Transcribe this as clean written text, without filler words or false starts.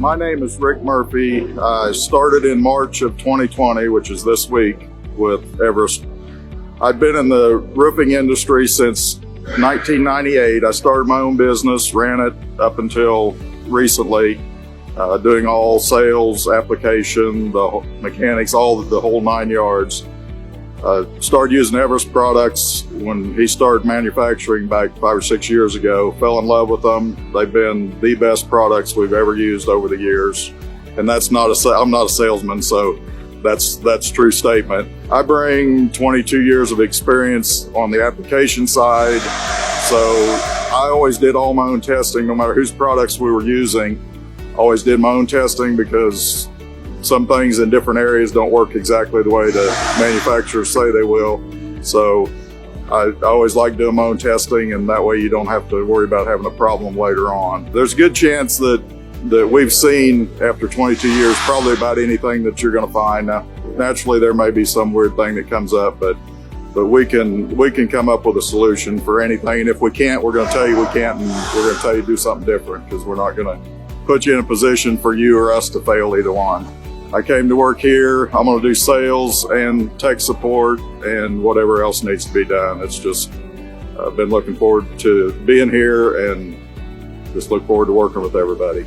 My name is Rick Murphy. I started in March of 2020, which is this week, with Everest. I've been in the roofing industry since 1998. I started my own business, ran it up until recently, doing all sales, application, the mechanics, the whole 9 yards. Started using Everest products when he started manufacturing back 5 or 6 years ago. Fell in love with them. They've been the best products we've ever used over the years. And I'm not a salesman, so that's true statement. I bring 22 years of experience on the application side, so I always did all my own testing, no matter whose products we were using. Always did my own testing because some things in different areas don't work exactly the way the manufacturers say they will. So I always like doing my own testing, and that way you don't have to worry about having a problem later on. There's a good chance that we've seen after 22 years probably about anything that you're going to find. Now, naturally, there may be some weird thing that comes up, but we can come up with a solution for anything. And if we can't, we're going to tell you we can't, and we're going to tell you to do something different, because we're not going to put you in a position for you or us to fail either one. I came to work here. I'm going to do sales and tech support and whatever else needs to be done. It's just, I've been looking forward to being here and just look forward to working with everybody.